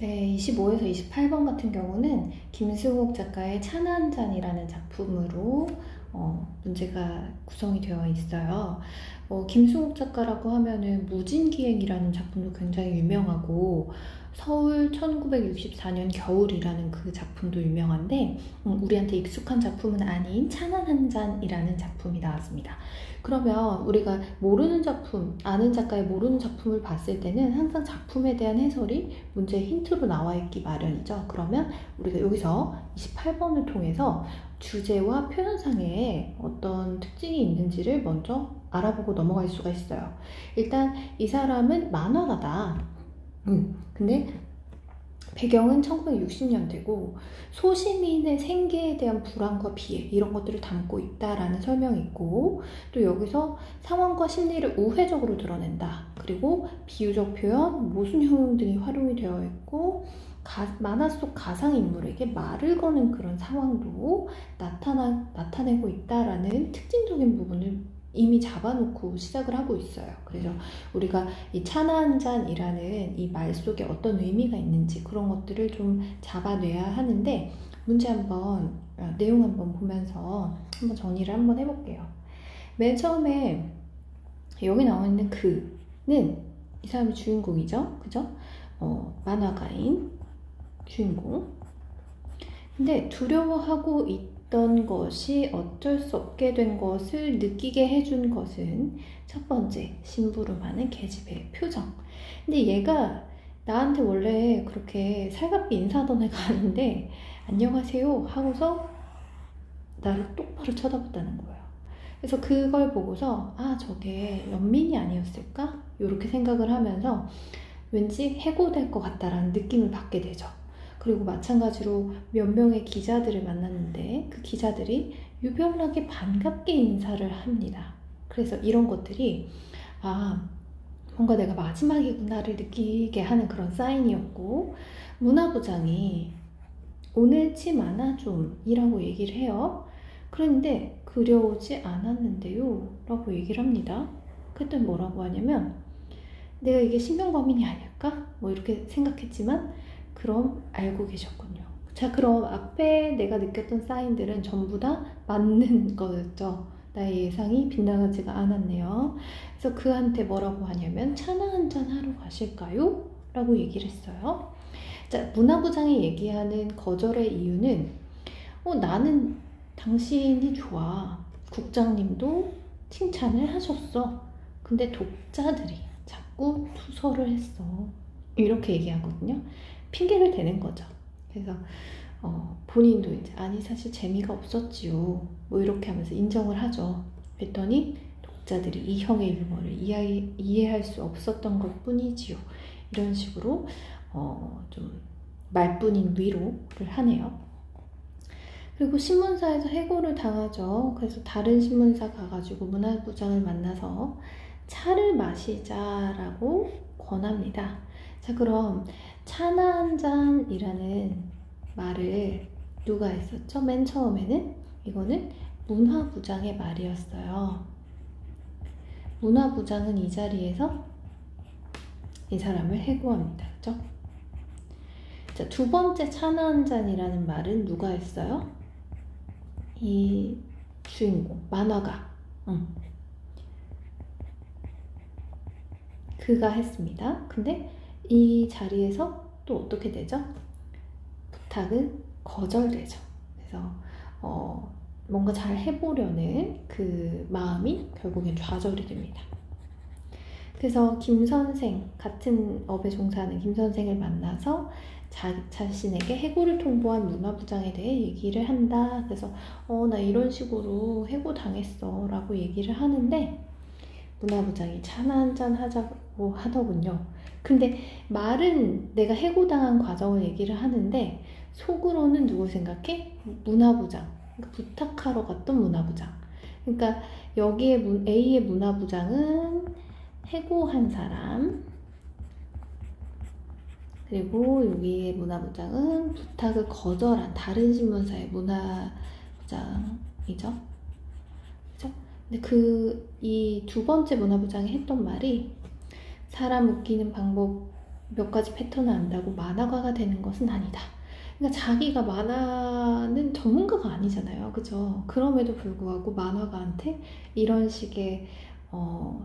네, 25에서 28번 같은 경우는 김승욱 작가의 차나 한 잔이라는 작품으로 문제가 구성이 되어 있어요. 김승욱 작가라고 하면은 무진기행이라는 작품도 굉장히 유명하고 서울 1964년 겨울이라는 그 작품도 유명한데 우리한테 익숙한 작품은 아닌 차나 한 잔이라는 작품이 나왔습니다. 그러면 우리가 모르는 작품, 아는 작가의 모르는 작품을 봤을 때는 항상 작품에 대한 해설이 문제의 힌트로 나와 있기 마련이죠. 그러면 우리가 여기서 28번을 통해서 주제와 표현상에 어떤 특징이 있는지를 먼저 알아보고 넘어갈 수가 있어요. 일단 이 사람은 만화가다. 근데 배경은 1960년대고 소시민의 생계에 대한 불안과 비애 이런 것들을 담고 있다라는 설명이 있고 또 여기서 상황과 심리를 우회적으로 드러낸다. 그리고 비유적 표현, 모순형용 등이 활용이 되어 있고 만화 속 가상인물에게 말을 거는 그런 상황도 나타내고 있다라는 특징적인 부분을 이미 잡아놓고 시작을 하고 있어요. 그래서 우리가 이 차나 한 잔이라는 이 말 속에 어떤 의미가 있는지 그런 것들을 좀 잡아내야 하는데 문제 한번 내용 한번 보면서 한번 정리를 한번 해볼게요. 맨 처음에 여기 나와 있는 그는 이 사람이 주인공이죠. 그죠? 만화가인 주인공. 근데 두려워하고 있던 것이 어쩔 수 없게 된 것을 느끼게 해준 것은 첫 번째, 심부름하는 계집애의 표정. 근데 얘가 나한테 원래 그렇게 살갑게 인사하던 애가 아닌데 안녕하세요 하고서 나를 똑바로 쳐다봤다는 거예요. 그래서 그걸 보고서 아 저게 연민이 아니었을까? 이렇게 생각을 하면서 왠지 해고될 것 같다라는 느낌을 받게 되죠. 그리고 마찬가지로 몇 명의 기자들을 만났는데 그 기자들이 유별나게 반갑게 인사를 합니다. 그래서 이런 것들이 뭔가 내가 마지막이구나를 느끼게 하는 그런 사인이었고 문화부장이 오늘 침 안아 좀 이라고 얘기를 해요. 그런데 그려오지 않았는데요 라고 얘기를 합니다. 그랬더니 뭐라고 하냐면 내가 이게 신경과민이 아닐까? 뭐 이렇게 생각했지만 그럼 알고 계셨군요. 자, 그럼 앞에 내가 느꼈던 사인들은 전부 다 맞는 거였죠. 나의 예상이 빗나가지가 않았네요. 그래서 그한테 뭐라고 하냐면 차나 한잔 하러 가실까요? 라고 얘기를 했어요. 자, 문화부장이 얘기하는 거절의 이유는 나는 당신이 좋아. 국장님도 칭찬을 하셨어. 근데 독자들이 자꾸 투서를 했어. 이렇게 얘기하거든요. 핑계를 대는 거죠. 그래서 본인도 이제 아니 사실 재미가 없었지요. 뭐 이렇게 하면서 인정을 하죠. 그랬더니 독자들이 이 형의 유머를 이해할 수 없었던 것 뿐이지요. 이런 식으로 좀 말뿐인 위로를 하네요. 그리고 신문사에서 해고를 당하죠. 그래서 다른 신문사 가가지고 문화부장을 만나서 차를 마시자라고 권합니다. 자, 그럼 차나 한 잔이라는 말을 누가 했었죠? 맨 처음에는 이거는 문화부장의 말이었어요. 문화부장은 이 자리에서 이 사람을 해고합니다. 그죠? 자, 두 번째 차나 한 잔이라는 말은 누가 했어요? 이 주인공, 만화가. 그가 했습니다. 근데 이 자리에서 또 어떻게 되죠? 부탁은 거절되죠. 그래서 뭔가 잘 해보려는 그 마음이 결국엔 좌절이 됩니다. 그래서 김 선생, 같은 업에 종사하는 김 선생을 만나서 자신에게 해고를 통보한 문화부장에 대해 얘기를 한다. 그래서 나 이런 식으로 해고 당했어 라고 얘기를 하는데 문화부장이 차나 한잔 하자고 하더군요. 근데 말은 내가 해고당한 과정을 얘기를 하는데 속으로는 누굴 생각해? 문화부장. 그러니까 부탁하러 갔던 문화부장. 그러니까 여기에 A의 문화부장은 해고한 사람, 그리고 여기의 문화부장은 부탁을 거절한 다른 신문사의 문화부장이죠. 그죠? 근데 이 두 번째 문화부장이 했던 말이 사람 웃기는 방법은 몇 가지 패턴을 안다고 만화가가 되는 것은 아니다. 그러니까 자기가 만화는 전문가가 아니잖아요. 그죠? 그럼에도 불구하고 만화가한테 이런 식의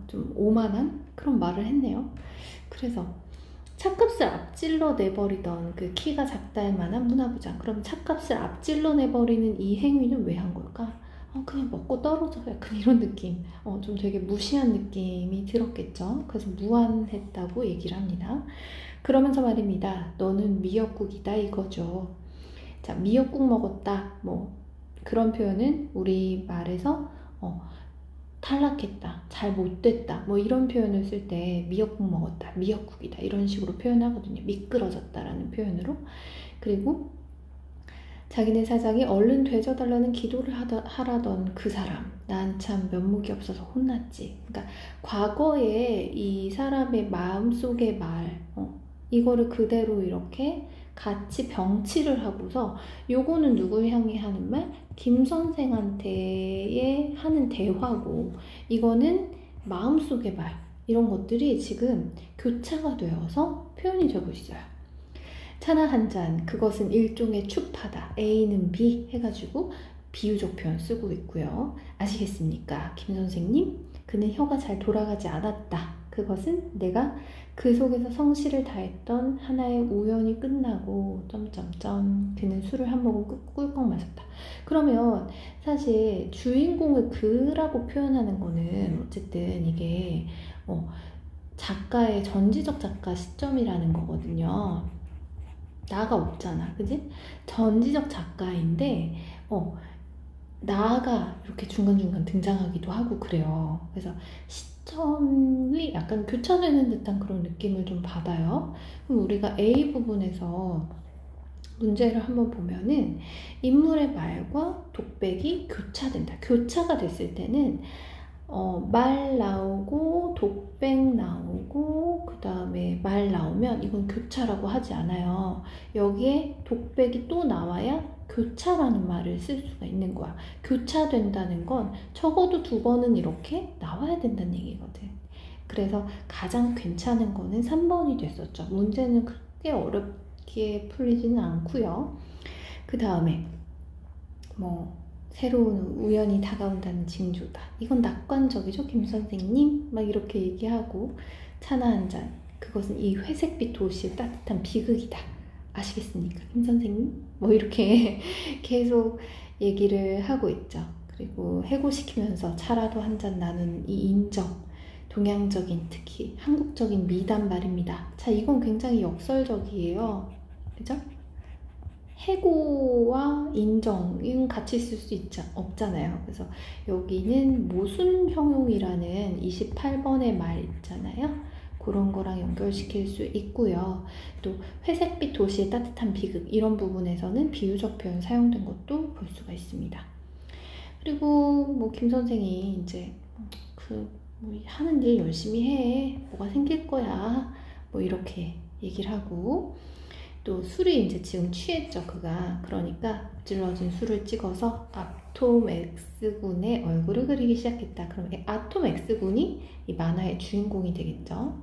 좀 오만한 그런 말을 했네요. 그래서 차값을 앞질러 내버리던 그 키가 작다할 만한 문화부장. 그럼 차값을 앞질러 내버리는 이 행위는 왜 한 걸까? 그냥 먹고 떨어져. 약간 이런 느낌. 좀 되게 무시한 느낌이 들었겠죠. 그래서 무안했다고 얘기를 합니다. 그러면서 말입니다. 너는 미역국이다 이거죠. 자, 미역국 먹었다. 뭐 그런 표현은 우리 말에서 탈락했다, 잘 못됐다, 뭐 이런 표현을 쓸 때 미역국 먹었다, 미역국이다 이런 식으로 표현하거든요. 미끄러졌다라는 표현으로. 그리고 자기네 사장이 얼른 되져달라는 기도를 하라던 그 사람, 난 참 면목이 없어서 혼났지. 그러니까 과거에 이 사람의 마음속의 말, 이거를 그대로 이렇게 같이 병치를 하고서 요거는 누구 향해 하는 말? 김 선생한테 하는 대화고, 이거는 마음속의 말, 이런 것들이 지금 교차가 되어서 표현이 되고 있어요. 차나 한 잔, 그것은 일종의 추파다. A는 B 해가지고 비유적 표현 쓰고 있고요. 아시겠습니까? 김 선생님, 그는 혀가 잘 돌아가지 않았다. 그것은 내가 그 속에서 성실을 다했던 하나의 우연이 끝나고 점점점 그는 술을 한 모금 꿀꺽 마셨다. 그러면 사실 주인공을 그라고 표현하는 거는 어쨌든 이게 작가의 전지적 작가 시점이라는 거거든요. 나가 없잖아, 그지? 전지적 작가인데 나가 이렇게 중간중간 등장하기도 하고 그래요. 그래서 시점이 약간 교차되는 듯한 그런 느낌을 좀 받아요. 그럼 우리가 A 부분에서 문제를 한번 보면은 인물의 말과 독백이 교차된다. 교차가 됐을 때는 말 나오고 독백 나오고 그 다음에 말 나오면 이건 교차라고 하지 않아요. 여기에 독백이 또 나와야 교차라는 말을 쓸 수가 있는 거야. 교차된다는 건 적어도 2번은 이렇게 나와야 된다는 얘기거든. 그래서 가장 괜찮은 거는 3번이 됐었죠. 문제는 크게 어렵게 풀리지는 않고요. 그 다음에 새로운 우연이 다가온다는 징조다. 이건 낙관적이죠, 김 선생님? 막 이렇게 얘기하고, 차나 한 잔, 그것은 이 회색빛 도시의 따뜻한 비극이다. 아시겠습니까, 김 선생님? 뭐 이렇게 계속 얘기를 하고 있죠. 그리고 해고시키면서 차라도 한 잔 나눈 이 인정, 동양적인, 특히 한국적인 미담 말입니다. 자, 이건 굉장히 역설적이에요. 그죠? 해고와 인정은 같이 쓸 수 없잖아요. 그래서 여기는 모순형용이라는 28번의 말 있잖아요. 그런 거랑 연결시킬 수 있고요. 또 회색빛 도시의 따뜻한 비극, 이런 부분에서는 비유적 표현 사용된 것도 볼 수가 있습니다. 그리고 김 선생이 이제 하는 일 열심히 해, 뭐가 생길 거야, 이렇게 얘기를 하고, 또 술이 이제 지금 취했죠, 그가. 그러니까 엎질러진 술을 찍어서 아톰 X군의 얼굴을 그리기 시작했다. 그럼 아톰 X군이 이 만화의 주인공이 되겠죠.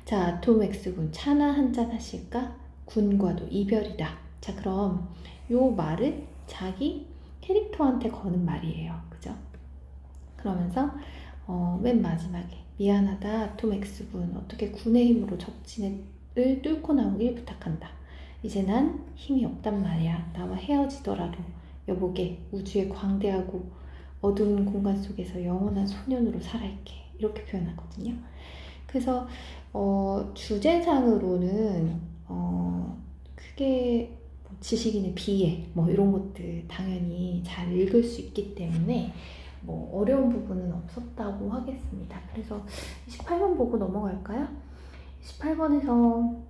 자, 아톰 X군, 차나 한잔 하실까? 군과도 이별이다. 자, 그럼 요 말은 자기 캐릭터한테 거는 말이에요. 그죠? 그러면서 맨 마지막에 미안하다 아톰 X군, 어떻게 군의 힘으로 적진을 뚫고 나오길 부탁한다. 이제 난 힘이 없단 말이야. 나와 헤어지더라도 여보게 우주의 광대하고 어두운 공간 속에서 영원한 소년으로 살아있게, 이렇게 표현하거든요. 그래서 주제상으로는 크게 지식인의 비애 이런 것들 당연히 잘 읽을 수 있기 때문에 어려운 부분은 없었다고 하겠습니다. 그래서 28번 보고 넘어갈까요? 28번에서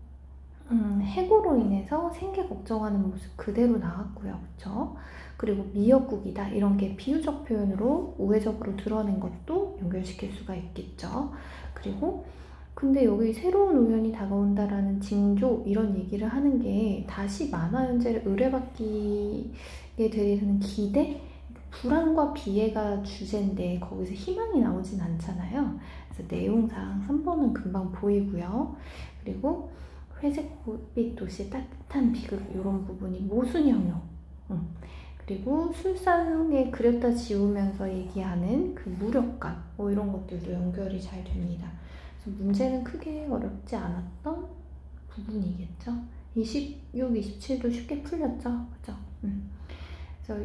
해고로 인해서 생계 걱정하는 모습 그대로 나왔고요. 그쵸? 그리고 미역국이다, 이런 게 비유적 표현으로 우회적으로 드러낸 것도 연결시킬 수가 있겠죠. 그리고 근데 여기 새로운 우연이 다가온다라는 징조, 이런 얘기를 하는 게 다시 만화 연재를 의뢰받기에 대해서는 기대? 불안과 비애가 주제인데 거기서 희망이 나오진 않잖아요. 그래서 내용상 3번은 금방 보이고요. 그리고 회색빛 도시, 따뜻한 비극 이런 부분이 모순형용. 그리고 술상에 그렸다 지우면서 얘기하는 그 무력감 이런 것들도 연결이 잘 됩니다. 그래서 문제는 크게 어렵지 않았던 부분이겠죠. 26, 27도 쉽게 풀렸죠. 그죠? 그래서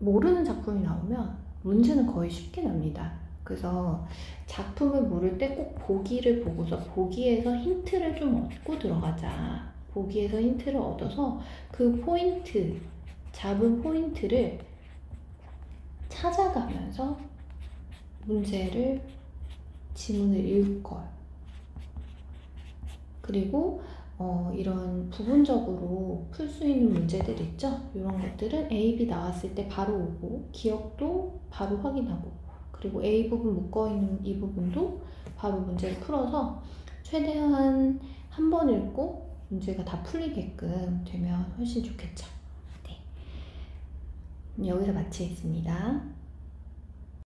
모르는 작품이 나오면 문제는 거의 쉽게 납니다. 그래서 작품을 모를 때 꼭 보기를 보고서 보기에서 힌트를 좀 얻고 들어가자. 보기에서 힌트를 얻어서 그 포인트, 잡은 포인트를 찾아가면서 문제를, 지문을 읽어요. 그리고 이런 부분적으로 풀 수 있는 문제들 있죠? 이런 것들은 A, B 나왔을 때 바로 오고 기억도 바로 확인하고 그리고 A 부분 묶어있는 이 부분도 바로 문제를 풀어서 최대한 한 번 읽고 문제가 다 풀리게끔 되면 훨씬 좋겠죠. 네. 여기서 마치겠습니다.